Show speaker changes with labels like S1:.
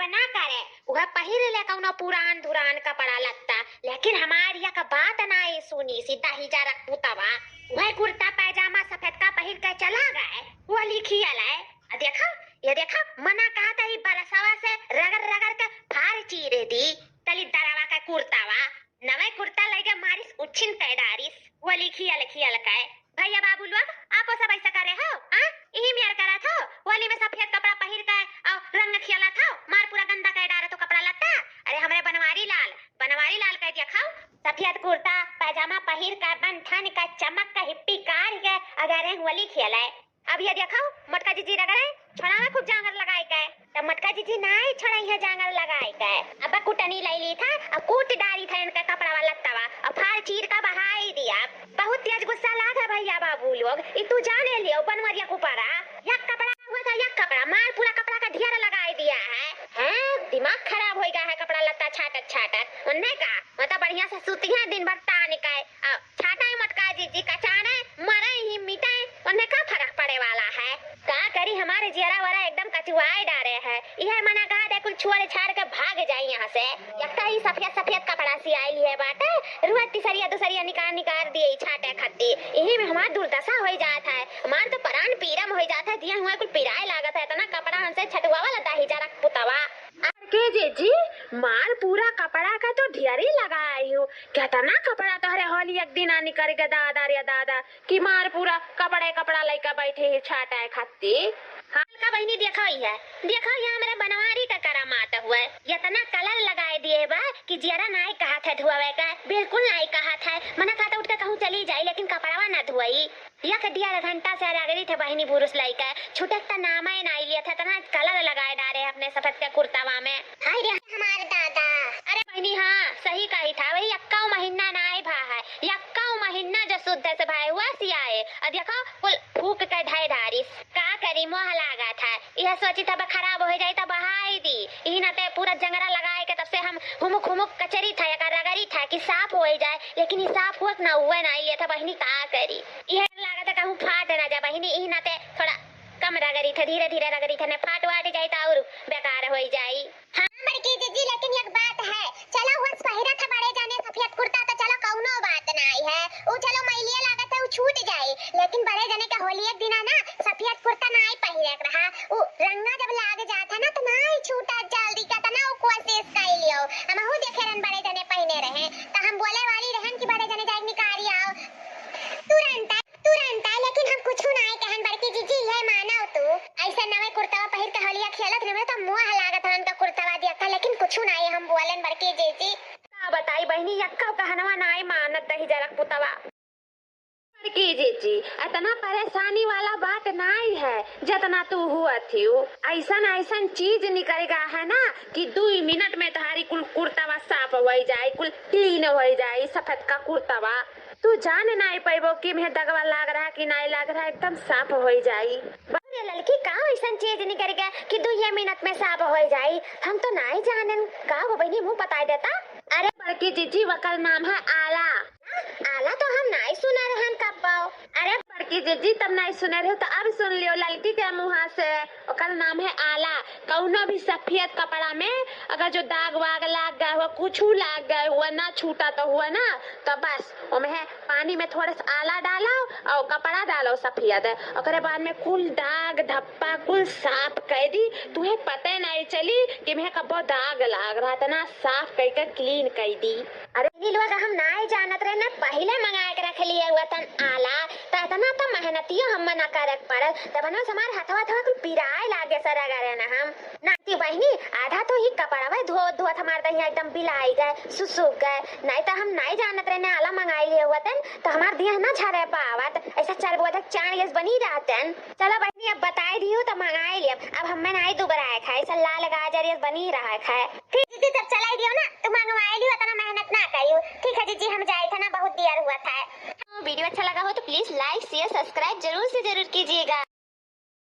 S1: ना करे वह पहिर ले कौनो पुरान धुरान कपड़ा लगता, लेकिन हमार या का बात ना ये सुनी सीधा ही जा रखू तवा वह कुर्ता पैजामा सफेद का पहिर के चला गए वो लिखी अलाए। देखो ये देखो मना कहा था बरसावा से रगड़ रगड़ के फार चीरे दी तली दरावा का कुर्तावा नवे कुर्ता लेके मारिस उछिन कैडारिस वो लिखी अलकाए। भैया बाबू लोग आप सब ऐसा करे हो यही मेयर करा था वाली में सफेद कपड़ा पहिर के और रंग खियाला था मार पूरा गंदा कर डारे तो कपड़ा लगता। अरे हमरे बनवारी लाल कह दिया खाओ सफेद कुर्ता पैजामा पहिर का बन ठन का चमक का हिप्पी कार के अगर वाली खियाला। अब ये देखो मटका जीजी रगड़े छोड़ा में खूब जांगर लगाई के तब मटका जीजी नहीं छोड़ाई है जांगर लगाई के अब कुटनी लाई ली था अब कूट डारी था इनका कपड़ा वाला तवा और फाड़ चीर का बहाई दिया। बहुत तेज गुस्सा लागा भैया बाबू लोग ये तू जाने लियो बनवरिया को पड़ा या कपड़ा हुआ था या कपड़ा मार पूरा कपड़ा का ढेर लगाई दिया है दिमाग खराब हो गया है कपड़ा लत्ता छाटत उन्ने का मतलब बढ़िया से सूती है दिन भर ताने का छाटा मटका जीजी का चाने मरे ही मिटे उन्ने का फर्क पड़े वाला है का करी हमारे जियरा वाला एकदम कचुआई डारे है यह मना कहा दे कुल छुआरे छाड़ के भाग जाए यहाँ से यक्का ही सफेद कपड़ा सी आई है बाटे रुआती सरिया दूसरिया निकाल दिए छाटे खत्ती यही में हमार दुर्दशा हो जाता है हमार तो प्राण पीरम हो जाता है दिया हुआ कुल पिराए लागत है इतना कपड़ा हमसे छटवा वाला दाही जा रख पुतवा के जी मार पूरा कपड़ा का तो ढेरी लगाई हो कहता कपड़ा तो हरे होली एक दिन आनी करेगा दादा कि मार पूरा कपड़ा लेकर बैठे है छाटा खत्ती हाल का बहनी देखो यहाँ मेरे बनवारी का करामात हुआ इतना कलर लगाए दिए बा कि जियरा नहीं कहा था धुआवे का बिल्कुल नहीं कहा था मना कहा था उठ के कहूँ चली जाई लेकिन कपड़ावा न धुआई या के 1.5 घंटा से रगड़ी थे बहनी पुरुष लइका छुटक का नाम ही नहीं लिया था तना कलर लगाए डारे अपने सफेद के कुर्तावा में हाय रे हमारे दादा। अरे बहनी हाँ सही कही था वही 21 महीना नहीं भा है 21 महीना जो शुद्ध से भाई हुआ सियाए और देखो कुल फूक के ढाई धारिस का करी मोह लागा था यह सोची था खराब हो जाए तो बहाई दी यही ना ते पूरा जंगरा लगाए के तब से हम हुमुक कचरी था या रगड़ी था कि साफ हो जाए लेकिन ये साफ हुआ ना हुआ नहीं लिया था बहनी का करी यह लगा था कहूँ फाट ना जा बहनी यही ना ते थोड़ा कम रगड़ी था धीरे रगड़ी था ने फाट वाट जाए तो और बेकार हो जाए। हाँ बड़की जीजी लेकिन एक बात है चलो हुआ पहिरा था बड़े जाने सफेद कुर्ता तो चलो कौनो बात नहीं है वो चलो मैलिया लागत है वो छूट जाए लेकिन बड़े जाने का होली एक दिन ना सफेद कुर्ता नहीं पहिरे रहा वो रंगा जब लाग जाता ना तो नहीं छूटा जल्दी का ना वो कोशिश कर लियो हम हो देखे रन बड़े जाने पहने रहे तो हम बोले वाली रहन कि बड़े जाने जाए निकाल आओ तुरंत लेकिन हम कुछ नहीं कहन बड़की जीजी है मानो तू ऐसा नवे कुर्तावा पहिर के होलिया खेलत रहे तो मुंह लागत हम तो कुर्तावा दिया लेकिन कुछ नहीं हम बोलन बड़की जीजी का बताई बहनी यक्का कहनवा नहीं मानत ही जरक पुतवा बड़की जीजी इतना परेशानी वाला बात नहीं है जितना तू हुआ थी ऐसा चीज निकलेगा है ना कि 2 मिनट में तुम्हारी कुल कुर्तावा साफ हो जाए कुल क्लीन हो जाए सफेद का कुर्तावा तू जान नहीं पाइबो कि मैं दगवा लाग रहा कि नहीं लाग रहा एकदम साफ हो जाई लड़की का ऐसा चीज नहीं करेगा कि 2 मिनट में साफ हो जाई हम तो नहीं जानन का वो बहनी मुंह बता देता। अरे बड़की जीजी वकल नाम है आला तो हम नहीं सुना रहन कब पाओ। अरे बड़की जीजी तब नहीं सुने रहे तो अब सुन लियो लड़की के मुँह से वकल नाम है आला कौनो भी सफेद कपड़ा में अगर जो दाग वाग लाग गया हुआ कुछ लाग गया हुआ ना छूटा तो हुआ ना तो बस उसमें पानी में थोड़ा सा आला डालो और कपड़ा डालो सफेद और बाद में कुल दाग धब्बा कुल साफ कर दी तुम्हें पता नहीं चली कि मैं कब दाग लाग रहा था ना साफ करके क्लीन कर दी। अरे लोग हम नहीं जानत रहे ना पहले मंगा के रख लिए हुआ था आला तो इतना तो मेहनतियों हम मना करे पड़ल तब ना हमारे हथवा कुल पिराए लागे सर अगर ना हम नाती बहनी आधा तो ही कपड़ा धो हमारे तो एकदम बिलाई गए सुसुक गए नहीं तो हम नहीं जानत रहे ना आला मंगाई लिए हुआ था तो हमारे दिया ना छारे पावत ऐसा चल बुआ तक चाण यस बनी रहते चलो बहनी अब बताई दी तो मंगाई लिया अब हमें नहीं दोबारा खाए ऐसा लाल गाजर यस बनी रहा खाए फिर दीदी तब चलाई दियो ना तो मंगवाई लियो इतना मेहनत ना करियो ठीक है जीजी हम जाए थे ना बहुत देर हुआ था। वीडियो अच्छा लगा हो तो प्लीज लाइक शेयर सब्सक्राइब जरूर से जरूर कीजिएगा।